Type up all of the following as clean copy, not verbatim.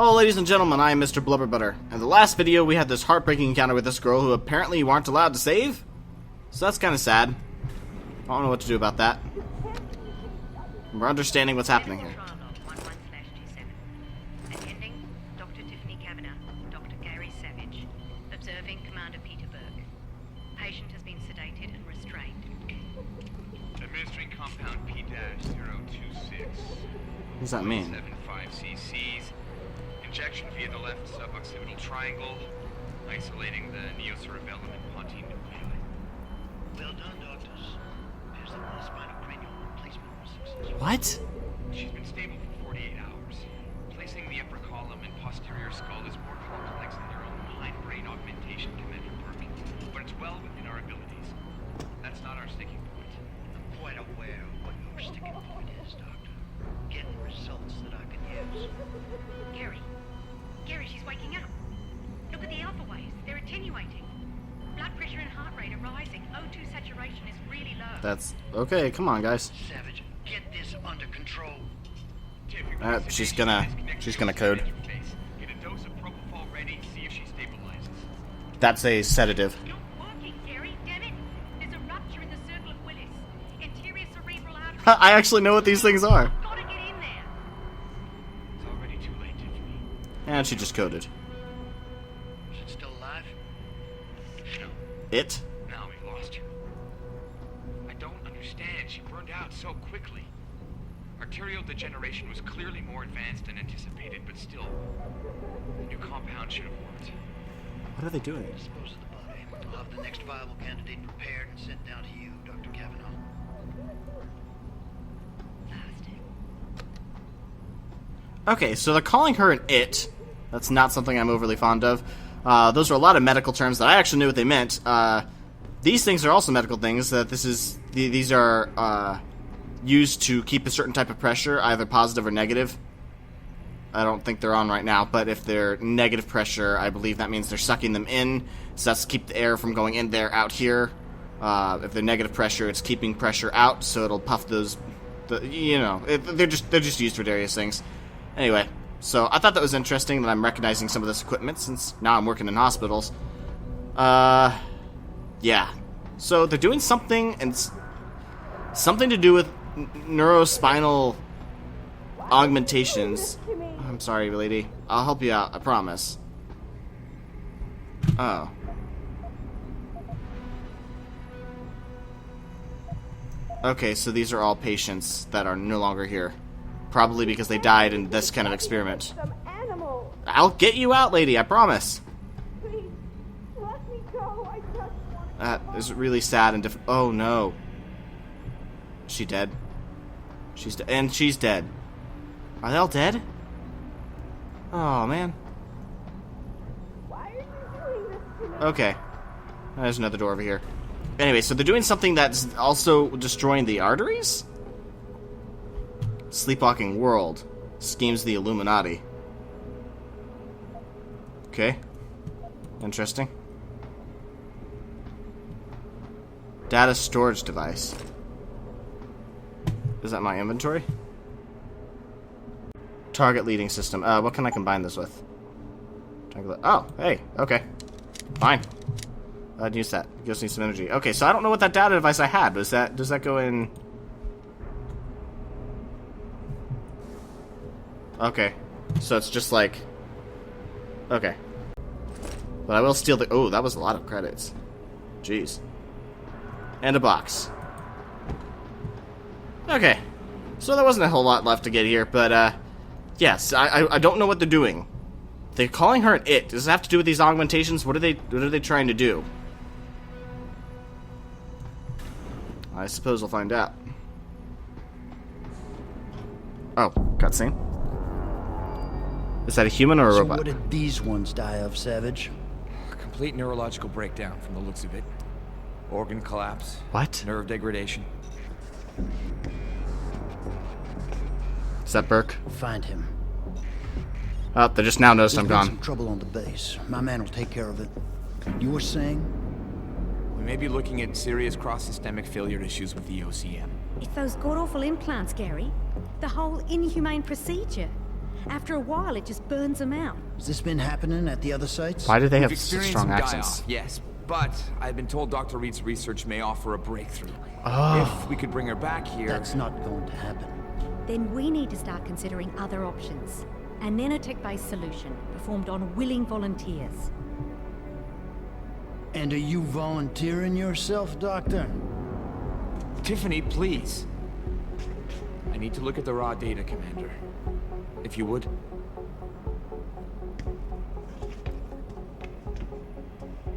Oh, ladies and gentlemen, I am Mr. Blubberbutter. In the last video, we had this heartbreaking encounter with this girl who apparently you aren't allowed to save. So that's kind of sad. I don't know what to do about that. We're understanding what's happening here. Observing Commander Peter Burke. Patient has been sedated and restrained. Administering compound P-026. What does that mean? 75 cc's. Injection via the left suboccipital triangle, isolating the neocerebellum and pontine nuclei. Well done, doctors. There's the spinal cranial replacement was successful. What? She's been stable for 48 hours. Placing the upper column and posterior skull is more complex than your own hindbrain augmentation, Commander Burke, but it's well within our abilities. That's not our sticking point. I'm quite aware of what your sticking point is, Doctor. Getting results that I can use. Gary, she's waking up. Look at the alpha waves. They're attenuating. Blood pressure and heart rate are rising. O2 saturation is really low. That's okay. Come on, guys. Savage, get this under control. She's gonna code. Get a dose of propofol ready. See if she stabilizes. That's a sedative. It's not working, Gary. Damn it. There's a rupture in the circle of Willis. Anterior cerebral artery. I actually know what these things are. Gotta get in there. It's already too late, Tiffany. And she just coded. Is it still alive? No. It? Now we've lost her. I don't understand. She burned out so quickly. Arterial degeneration was clearly more advanced than anticipated, but still, the new compound should have worked. What are they doing? Dispose of the body. I'll have the next viable candidate prepared and sent down to you, Dr. Kavanaugh. Okay, so they're calling her an it. That's not something I'm overly fond of. Those are a lot of medical terms that I actually knew what they meant. These things are also medical things. These are used to keep a certain type of pressure, either positive or negative. I don't think they're on right now, but if they're negative pressure, I believe that means they're sucking them in, so that's to keep the air from going in there, out here. If they're negative pressure, it's keeping pressure out, so it'll puff those. They're just used for various things. Anyway, so I thought that was interesting that I'm recognizing some of this equipment since now I'm working in hospitals. Yeah. So they're doing something something to do with neurospinal augmentations. I'm sorry, lady. I'll help you out, I promise. Oh. Okay, so these are all patients that are no longer here. Probably because they died in this kind of experiment. Some animal. I'll get you out, lady, I promise. Please, let me go. I just want That is really sad and oh no. Is she dead? She's dead. Are they all dead? Oh man. Why are you doing this to me? Okay. There's another door over here. Anyway, so they're doing something that's also destroying the arteries? Sleepwalking world. Schemes the Illuminati. Okay. Interesting. Data storage device. Is that my inventory? Target leading system. What can I combine this with? Oh, hey, okay. Fine. I'd use that. It gives me some energy. Okay, so I don't know what that data device I had. Does that go in? Okay. So it's just like... Okay. But I will steal the... Oh, that was a lot of credits. Jeez. And a box. Okay. So there wasn't a whole lot left to get here, but, yes, I don't know what they're doing. They're calling her an it. Does it have to do with these augmentations? What are they trying to do? I suppose we'll find out. Oh, cutscene. Is that a human or a robot? So what did these ones die of, Savage? Complete neurological breakdown from the looks of it. Organ collapse. What? Nerve degradation. Is that Burke? Find him. Oh, they just now noticed There's I'm been gone. some trouble on the base. My man will take care of it. You were saying? We may be looking at serious cross-systemic failure issues with the OCM. It's those god-awful implants, Gary. The whole inhumane procedure. After a while, it just burns them out. Has this been happening at the other sites? Why do they We've have such experienced strong some accents? die-off, yes, but I've been told Dr. Reed's research may offer a breakthrough. Oh. If we could bring her back here... That's not going to happen. Then we need to start considering other options. A nanotech-based solution performed on willing volunteers. And are you volunteering yourself, Doctor? Tiffany, please. I need to look at the raw data, Commander. If you would.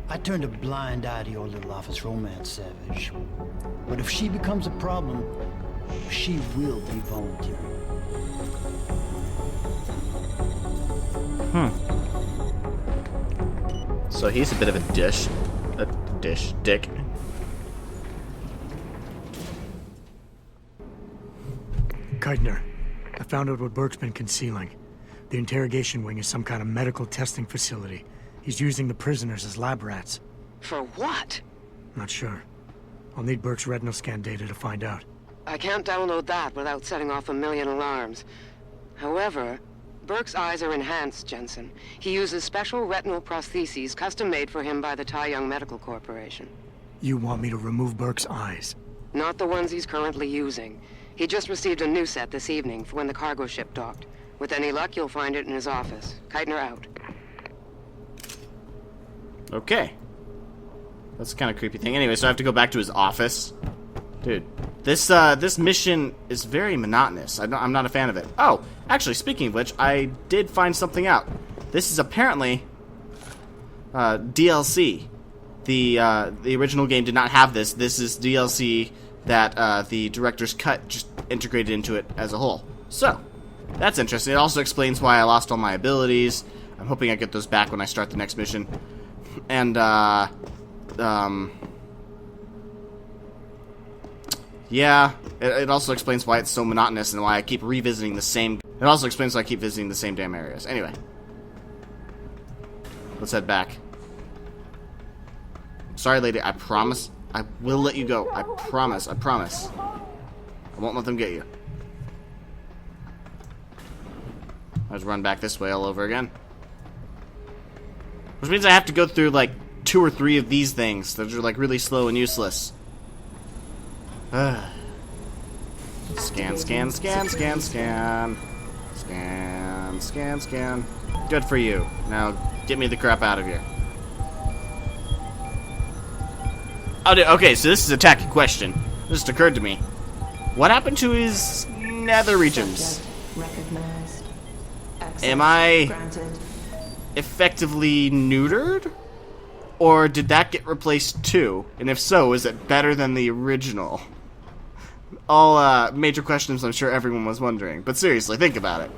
I turned a blind eye to your little office romance, Savage. But if she becomes a problem, she will be volunteering. So he's a bit of a dick. Keitner, I found out what Burke's been concealing. The interrogation wing is some kind of medical testing facility. He's using the prisoners as lab rats. For what? Not sure. I'll need Burke's retinal scan data to find out. I can't download that without setting off a million alarms. However, Burke's eyes are enhanced, Jensen. He uses special retinal prostheses custom-made for him by the Tai Young Medical Corporation. You want me to remove Burke's eyes? Not the ones he's currently using. He just received a new set this evening for when the cargo ship docked. With any luck, you'll find it in his office. Keitner out. Okay. That's a kind of creepy thing. Anyway, so I have to go back to his office. Dude, this mission is very monotonous. I'm not a fan of it. Oh, actually, speaking of which, I did find something out. This is apparently DLC. The original game did not have this. This is DLC that the director's cut just integrated into it as a whole. So, that's interesting. It also explains why I lost all my abilities. I'm hoping I get those back when I start the next mission. And, yeah, it also explains why it's so monotonous and why I keep revisiting the same... It also explains why I keep visiting the same damn areas. Anyway. Let's head back. Sorry, lady, I promise I will let you go. I promise. I won't let them get you. I'll just run back this way all over again. Which means I have to go through, like, 2 or 3 of these things that are, like, really slow and useless. Scan. Good for you. Now, get me the crap out of here. Oh, okay, so this is a tacky question. This just occurred to me. What happened to his nether regions? Recognized. Am I Granted. effectively neutered? Or did that get replaced too? And if so, is it better than the original? All major questions I'm sure everyone was wondering. But seriously, think about it.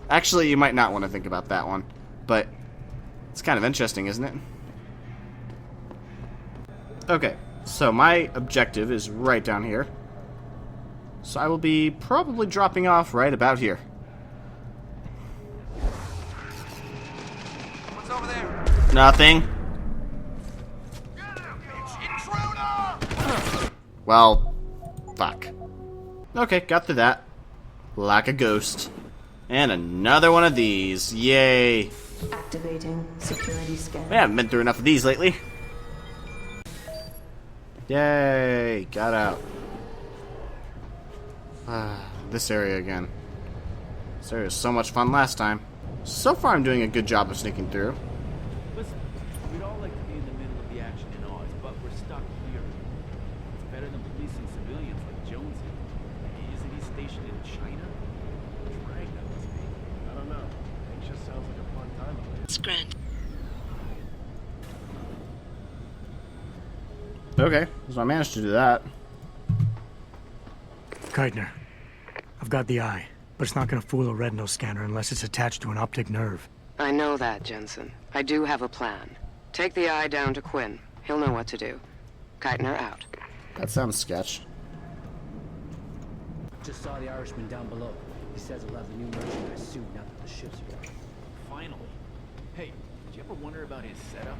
Actually, you might not want to think about that one. But it's kind of interesting, isn't it? Okay, so my objective is right down here. So I will be probably dropping off right about here. What's over there? Nothing. Well, fuck. Okay, got through that. Like a ghost. And another one of these. Yay. Activating security scan. I haven't been through enough of these lately. Yay. Got out. This area again. This area was so much fun last time. So far I'm doing a good job of sneaking through. Listen, we'd all like to be in the middle of the action in Oz, but we're stuck here. It's better than policing civilians like Jonesy. Isn't he stationed in China? Drag that must be. I don't know. It just sounds like a fun time over here. Scrant. Okay, so I managed to do that. Keitner, I've got the eye, but it's not going to fool a retinal scanner unless it's attached to an optic nerve. I know that, Jensen. I do have a plan. Take the eye down to Quinn. He'll know what to do. Keitner out. That sounds sketch. Just saw the Irishman down below. He says he'll have the new merchandise soon now that the ship's ready. Finally. Hey, did you ever wonder about his setup?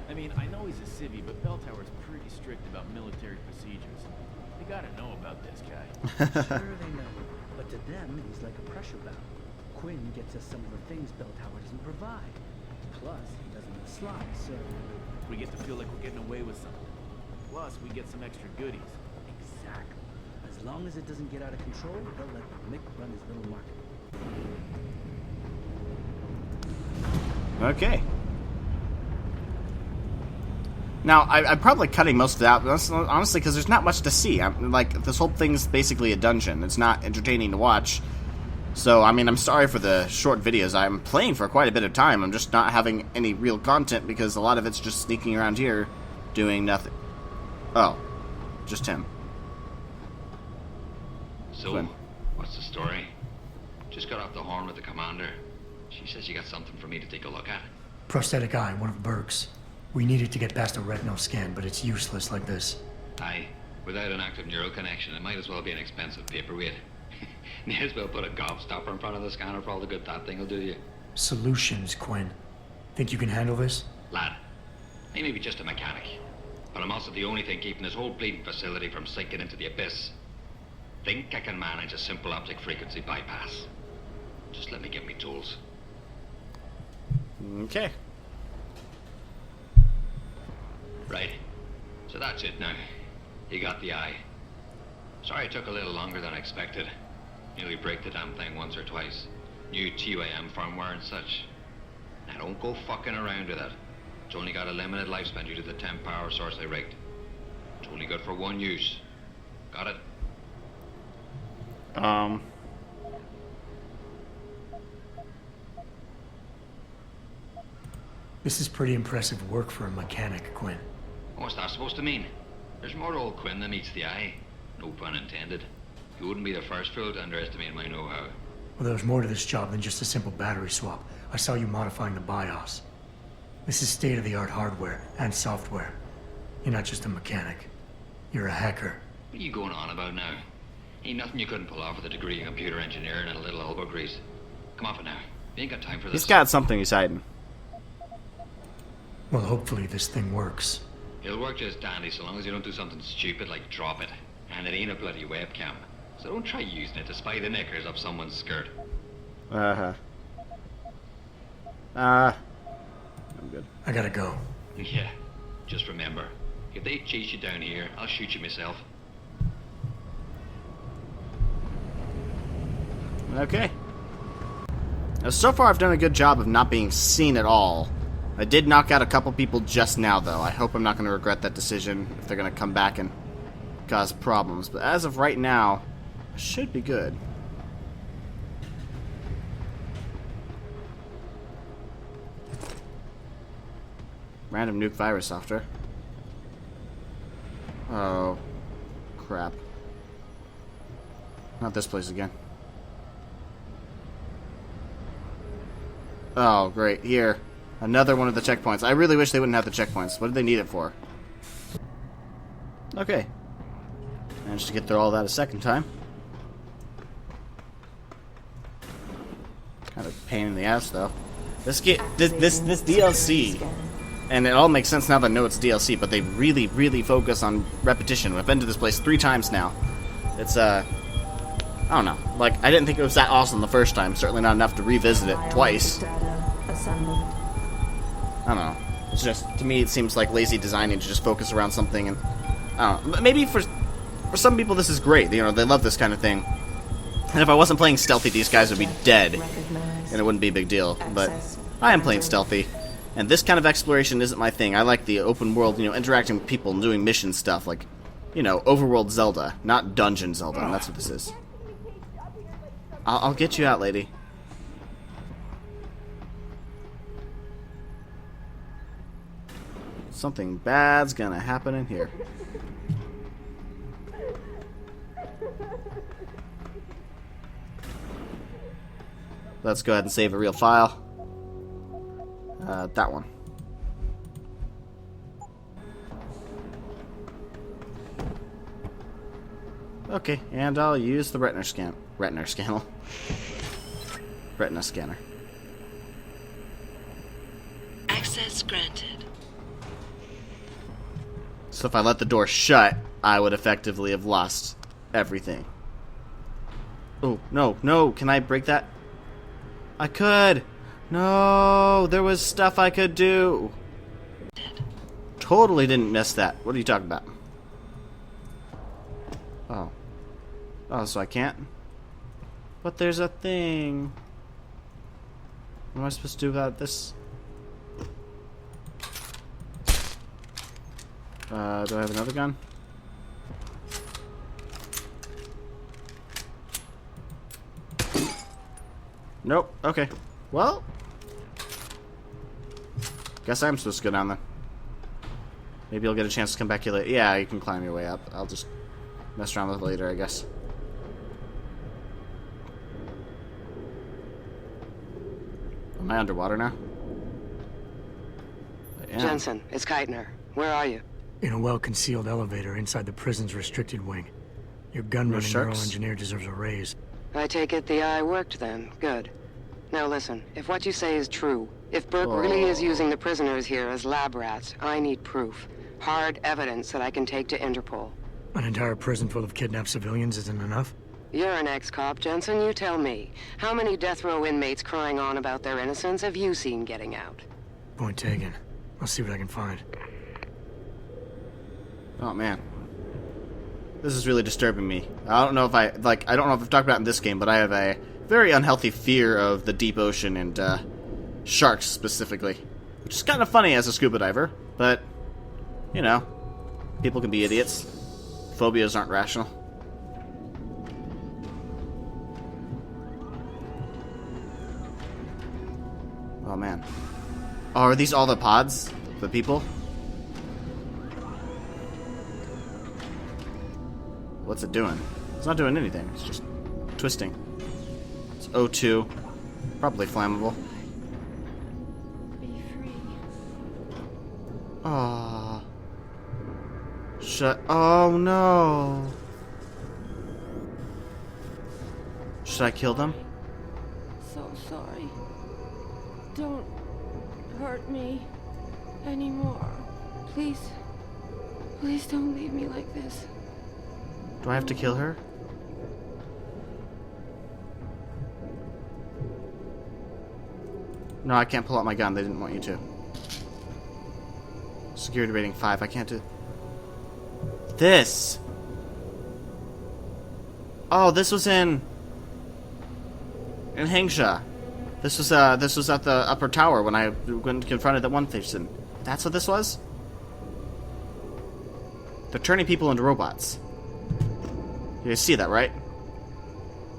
I mean, I know he's a civvy, but Bell Tower's pretty strict about military procedures. They gotta know about this guy. Sure they know, but to them, he's like a pressure valve. Quinn gets us some of the things Belltower doesn't provide. Plus, he doesn't slide, so... We get to feel like we're getting away with something. Plus, we get some extra goodies. Exactly. As long as it doesn't get out of control, they'll let Mick run his little market. Okay. Now, I'm probably cutting most of that, honestly, because there's not much to see. Like, this whole thing's basically a dungeon. It's not entertaining to watch. So, I mean, I'm sorry for the short videos. I'm playing for quite a bit of time. I'm just not having any real content because a lot of it's just sneaking around here doing nothing. Oh. Just him. So, Quinn. what's the story? Just got off the horn with the commander. She says you got something for me to take a look at. Prosthetic eye, one of Burke's. We needed to get past a retinal scan, but it's useless like this. Aye. Without an active neural connection, it might as well be an expensive paperweight. May as well put a gobstopper in front of the scanner for all the good that thing will do you. Solutions, Quinn. Think you can handle this? Lad, I may be just a mechanic, but I'm also the only thing keeping this whole bleeding facility from sinking into the abyss. Think I can manage a simple optic frequency bypass. Just let me get me tools. Okay. Right. So that's it now. You got the eye. Sorry it took a little longer than I expected. Nearly break the damn thing once or twice. New TUAM firmware and such. Now don't go fucking around with it. It's only got a limited lifespan due to the 10 power source I rigged. It's only good for one use. Got it? This is pretty impressive work for a mechanic, Quinn. What's that supposed to mean? There's more to old Quinn than meets the eye. No pun intended. You wouldn't be the first fool to underestimate my know-how. Well, there's more to this job than just a simple battery swap. I saw you modifying the BIOS. This is state-of-the-art hardware and software. You're not just a mechanic. You're a hacker. What are you going on about now? Ain't nothing you couldn't pull off with a degree in computer engineering and a little elbow grease. Come off it now. You ain't got time for this. He's got something he's hiding. Well, hopefully this thing works. It'll work just dandy so long as you don't do something stupid like drop it. And it ain't a bloody webcam. So don't try using it to spy the knickers up someone's skirt. I'm good. I gotta go. Yeah. Just remember, if they chase you down here, I'll shoot you myself. Okay. Now, so far I've done a good job of not being seen at all. I did knock out a couple people just now, though. I hope I'm not going to regret that decision if they're going to come back and cause problems. But as of right now, I should be good. Random nuke virus software. Oh, crap. Not this place again. Oh, great. Here. Another one of the checkpoints. I really wish they wouldn't have the checkpoints. What did they need it for? Okay. Managed to get through all that a second time. Kind of pain in the ass, though. This DLC, and it all makes sense now that I know it's DLC, but they really, really focus on repetition. I've been to this place 3 times now. It's, I don't know. Like, I didn't think it was that awesome the first time. Certainly not enough to revisit it twice. I don't know. It's just, to me, it seems like lazy designing to just focus around something, and I don't know. Maybe for some people this is great. You know, they love this kind of thing. And if I wasn't playing stealthy, these guys would be dead, and it wouldn't be a big deal. But I am playing stealthy, and this kind of exploration isn't my thing. I like the open world, you know, interacting with people and doing mission stuff, like, you know, overworld Zelda, not dungeon Zelda, and that's what this is. I'll get you out, lady. Something bad's gonna happen in here. Let's go ahead and save a real file. That one. Okay, and I'll use the retina scanner. Access granted. So if I let the door shut, I would effectively have lost everything. Oh, no, no, can I break that? I could. No, there was stuff I could do. Totally didn't miss that. What are you talking about? Oh. Oh, so I can't? But there's a thing. What am I supposed to do about this? Do I have another gun? Nope. Okay. Well, guess I'm supposed to go down there. Maybe you'll get a chance to come back here later. Yeah, you can climb your way up. I'll just mess around with it later, I guess. Am I underwater now? I am. Jensen, it's Keitner. Where are you? In a well-concealed elevator inside the prison's restricted wing. Your gun-running neural engineer deserves a raise. I take it the eye worked then. Good. Now listen, if what you say is true, if Burke really is using the prisoners here as lab rats, I need proof. Hard evidence that I can take to Interpol. An entire prison full of kidnapped civilians isn't enough? You're an ex-cop, Jensen. You tell me. How many death row inmates crying on about their innocence have you seen getting out? Point taken. I'll see what I can find. Oh man, this is really disturbing me. I don't know if I don't know if I've talked about it in this game, but I have a very unhealthy fear of the deep ocean and sharks specifically, which is kind of funny as a scuba diver, but you know, people can be idiots. Phobias aren't rational. Oh man, oh, are these all the pods? The people? What's it doing? It's not doing anything. It's just twisting. It's O2. Probably flammable. Be free. Oh. Oh no. Should I kill them? So sorry. Don't hurt me anymore. Please. Please don't leave me like this. Do I have to kill her? No, I can't pull out my gun. They didn't want you to. Security rating 5. I can't do... This! Oh, this was in Hengsha. This was at the upper tower when I went and confronted that one person. That's what this was? They're turning people into robots. You guys see that, right?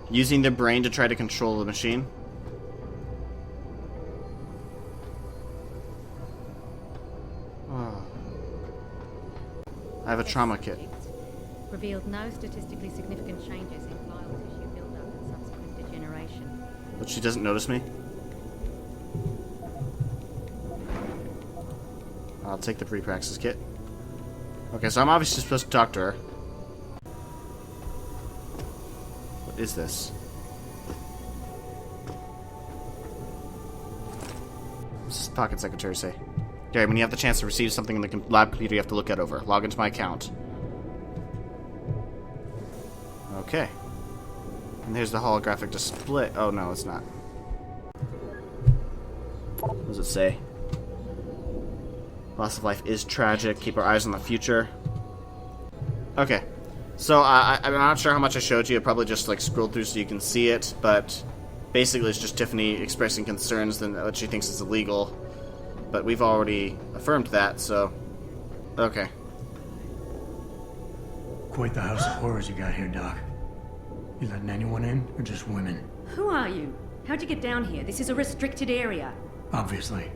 Using their brain to try to control the machine. Oh. I have a trauma kit. Revealed no statistically significant changes in glial tissue buildup and subsequent degeneration. But she doesn't notice me? I'll take the pre-praxis kit. Okay, so I'm obviously supposed to talk to her. What is this? What's this pocket secretary say? Gary, when you have the chance to receive something in the lab computer, you have to look it over. Log into my account. Okay. And here's the holographic display. Oh, no, it's not. What does it say? Loss of life is tragic. Keep our eyes on the future. Okay. So, I'm not sure how much I showed you. I probably just, like, scrolled through so you can see it. But basically, it's just Tiffany expressing concerns that she thinks is illegal. But we've already affirmed that, so... Okay. Quite the house of horrors you got here, Doc. You letting anyone in, or just women? Who are you? How'd you get down here? This is a restricted area. Obviously.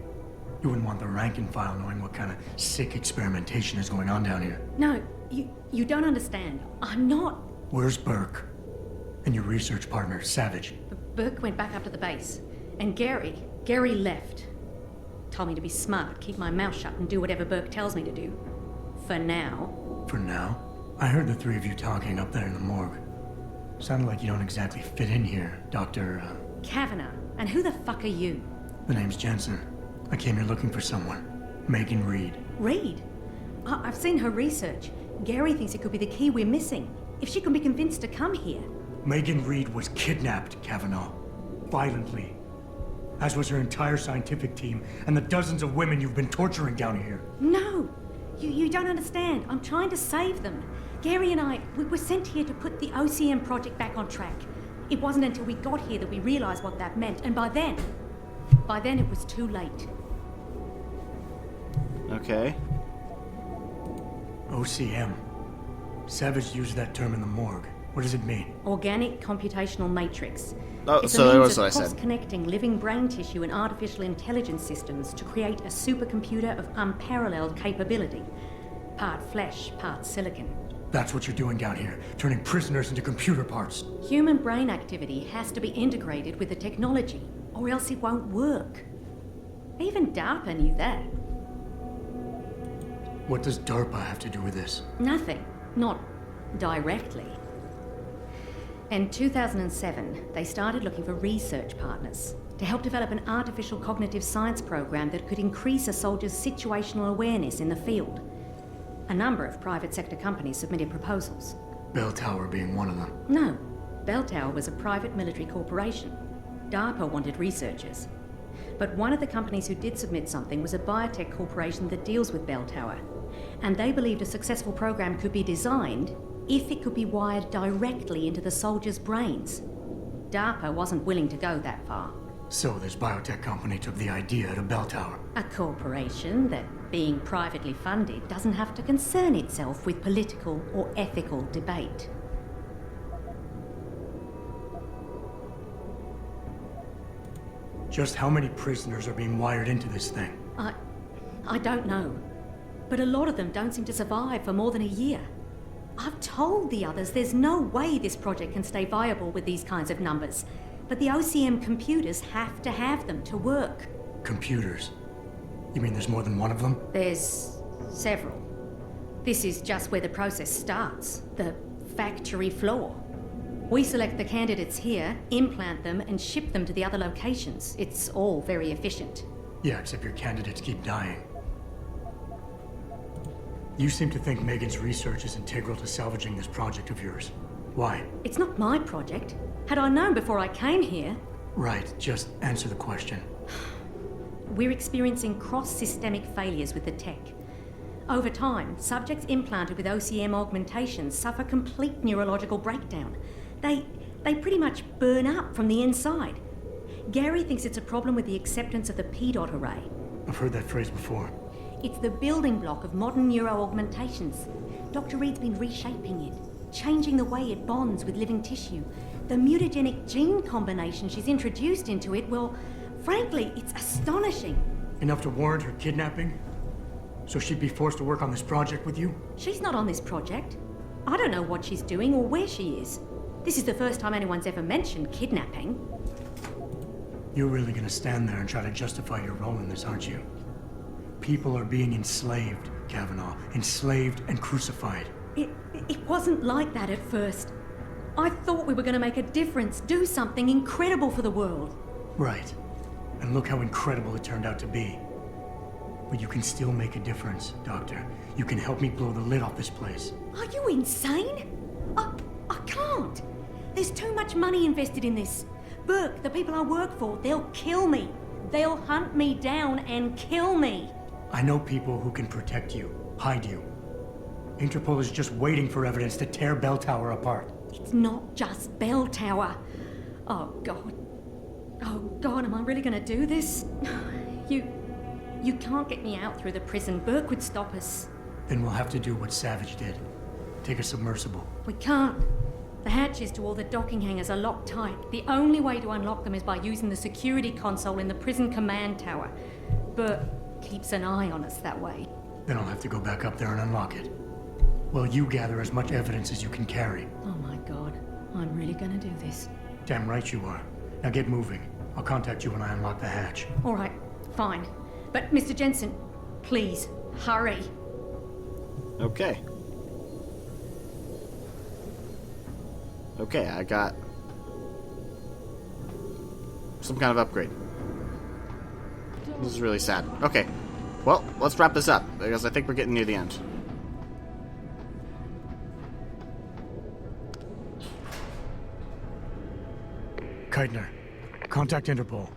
You wouldn't want the rank and file knowing what kind of sick experimentation is going on down here. No, you don't understand. I'm not... Where's Burke? And your research partner, Savage? Burke went back up to the base. And Gary left. Told me to be smart, keep my mouth shut, and do whatever Burke tells me to do. For now. For now? I heard the three of you talking up there in the morgue. Sounded like you don't exactly fit in here, Dr. Kavanagh. And who the fuck are you? The name's Jensen. I came here looking for someone. Megan Reed. Reed? I've seen her research. Gary thinks it could be the key we're missing. If she can be convinced to come here. Megan Reed was kidnapped, Kavanagh. Violently. as was her entire scientific team and the dozens of women you've been torturing down here. No! You don't understand. I'm trying to save them. Gary and I, we were sent here to put the OCM project back on track. It wasn't until we got here that we realized what that meant, and by then it was too late. Okay. OCM. Savage used that term in the morgue. What does it mean? Organic computational matrix. Oh, It's so a that means was what I of said. cross-connecting living brain tissue and artificial intelligence systems to create a supercomputer of unparalleled capability. Part flesh, part silicon. That's what you're doing down here, turning prisoners into computer parts. Human brain activity has to be integrated with the technology, or else it won't work. Even DARPA knew that. What does DARPA have to do with this? Nothing. Not directly. In 2007, they started looking for research partners to help develop an artificial cognitive science program that could increase a soldier's situational awareness in the field. A number of private sector companies submitted proposals. Bell Tower being one of them. No, Bell Tower was a private military corporation. DARPA wanted researchers. But one of the companies who did submit something was a biotech corporation that deals with Bell Tower. And they believed a successful program could be designed if it could be wired directly into the soldiers' brains. DARPA wasn't willing to go that far. So this biotech company took the idea to Bell Tower. A corporation that, being privately funded, doesn't have to concern itself with political or ethical debate. Just how many prisoners are being wired into this thing? I don't know. But a lot of them don't seem to survive for more than a year. I've told the others there's no way this project can stay viable with these kinds of numbers. But the OCM computers have to have them to work. Computers? You mean there's more than one of them? There's several. This is just where the process starts, the factory floor. We select the candidates here, implant them, and ship them to the other locations. It's all very efficient. Yeah, except your candidates keep dying. You seem to think Megan's research is integral to salvaging this project of yours. Why? It's not my project. Had I known before I came here... Right, just answer the question. We're experiencing cross-systemic failures with the tech. Over time, subjects implanted with OCM augmentations suffer complete neurological breakdown. They pretty much burn up from the inside. Gary thinks it's a problem with the acceptance of the P-dot array. I've heard that phrase before. It's the building block of modern neuro-augmentations. Dr. Reed's been reshaping it, changing the way it bonds with living tissue. The mutagenic gene combination she's introduced into it, well, frankly, it's astonishing. Enough to warrant her kidnapping? So she'd be forced to work on this project with you? She's not on this project. I don't know what she's doing or where she is. This is the first time anyone's ever mentioned kidnapping. You're really gonna stand there and try to justify your role in this, aren't you? People are being enslaved, Kavanaugh. Enslaved and crucified. It wasn't like that at first. I thought we were going to make a difference, do something incredible for the world. Right. And look how incredible it turned out to be. But you can still make a difference, Doctor. You can help me blow the lid off this place. Are you insane? I can't. There's too much money invested in this. Burke, the people I work for, they'll kill me. They'll hunt me down and kill me. I know people who can protect you, hide you. Interpol is just waiting for evidence to tear Bell Tower apart. It's not just Bell Tower. Oh, God. Oh, God, am I really going to do this? You can't get me out through the prison. Burke would stop us. Then we'll have to do what Savage did. Take a submersible. We can't. The hatches to all the docking hangars are locked tight. The only way to unlock them is by using the security console in the prison command tower. Burke keeps an eye on us that way. Then I'll have to go back up there and unlock it. Well, you gather as much evidence as you can carry. Oh my God, I'm really gonna do this. Damn right you are. Now get moving. I'll contact you when I unlock the hatch. All right, fine. But Mr. Jensen, please, hurry. Okay. Okay, I got some kind of upgrade. This is really sad. Okay, well, let's wrap this up, because I think we're getting near the end. Keitner, contact Interpol.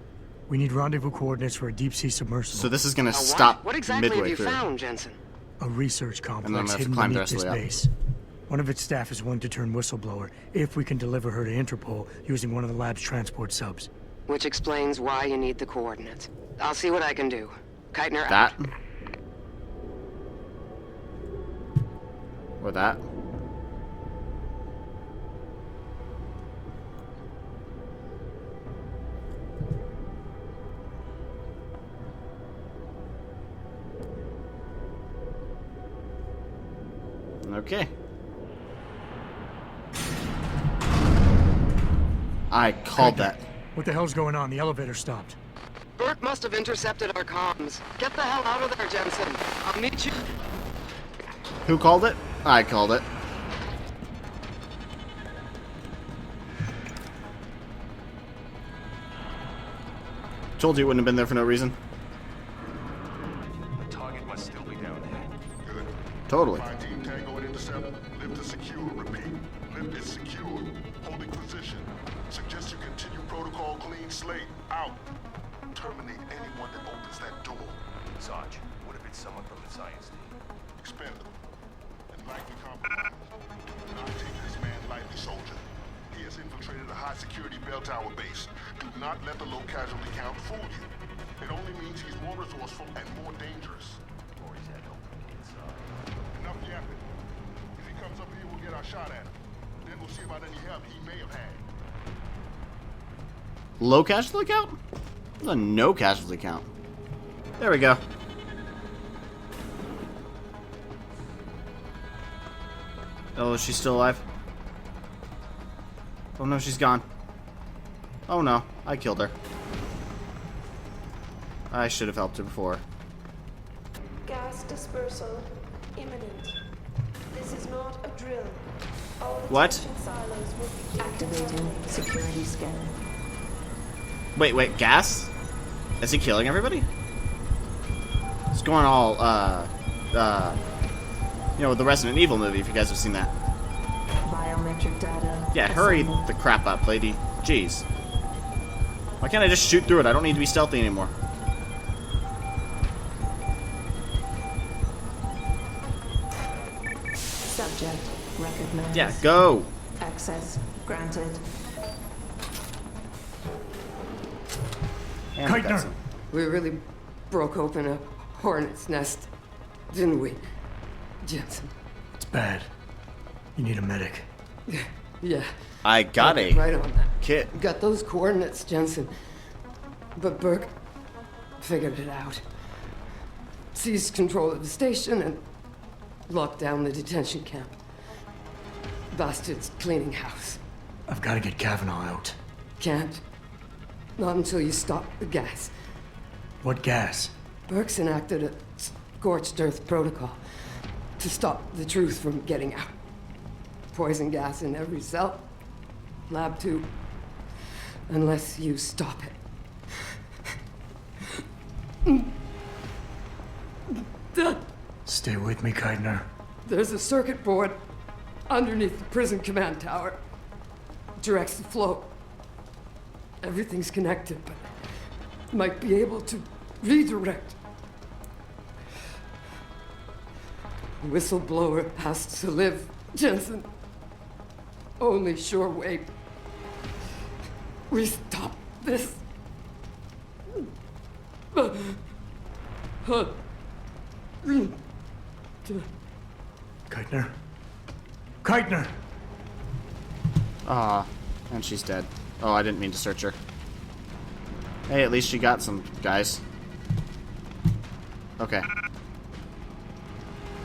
We need rendezvous coordinates for a deep-sea submersible. So this is gonna A what? stop What exactly midway have you through. found, Jensen? A research And then I'm complex gonna have to hidden climb the beneath rest of this the way up. base. One of its staff is willing to turn whistleblower if we can deliver her to Interpol using one of the lab's transport subs. Which explains why you need the coordinates. I'll see what I can do. Keitner That. out. Or that. Okay. I called that. What the hell's going on? The elevator stopped. Burke must have intercepted our comms. Get the hell out of there, Jensen. I'll meet you. Who called it? I called it. Told you it wouldn't have been there for no reason. The target must still be down there. Good. Totally. Find Team Tango and intercept. Lift is secure. Repeat. Lift is secure. Holding position. Suggest you continue protocol clean slate. Out. Terminate anyone that opens that door. Sarge, what if it's someone from the science team? Expendable. And likely compromised. Do not take this man lightly, soldier. He has infiltrated a high-security bell tower base. Do not let the low casualty count fool you. It only means he's more resourceful and more dangerous. Or he's had opening inside. Enough yapping. If he comes up here, we'll get our shot at him. Then we'll see about any help he may have had. Low casualty count? There's a no casualty count. There we go. Oh, is she still alive? Oh no, she's gone. Oh no, I killed her. I should have helped her before. Gas dispersal imminent. This is not a drill. All What? detention silos will be Activating security scan. Wait, gas? Is he killing everybody? It's going all, you know, the Resident Evil movie, if you guys have seen that. Biometric data. Yeah, hurry assembled. the crap up, lady. Jeez. Why can't I just shoot through it? I don't need to be stealthy anymore. Subject recognized. Yeah, go! Access granted. And we got Keitner! some- We really broke open a hornet's nest, didn't we, Jensen? It's bad. You need a medic. Yeah. I got a Right on that. kit. Got those coordinates, Jensen. But Burke figured it out. Seized control of the station and locked down the detention camp. Bastard's cleaning house. I've got to get Kavanaugh out. Can't. Not until you stop the gas. What gas? Burke's enacted a scorched earth protocol to stop the truth from getting out. Poison gas in every cell. Lab tube. Unless you stop it. Stay with me, Keitner. There's a circuit board underneath the prison command tower. Directs the flow. Everything's connected, but might be able to redirect. Whistleblower has to live, Jensen. Only sure way we stop this. Keitner? Keitner! Ah, and she's dead. Oh, I didn't mean to search her. Hey, at least she got some, guys. Okay.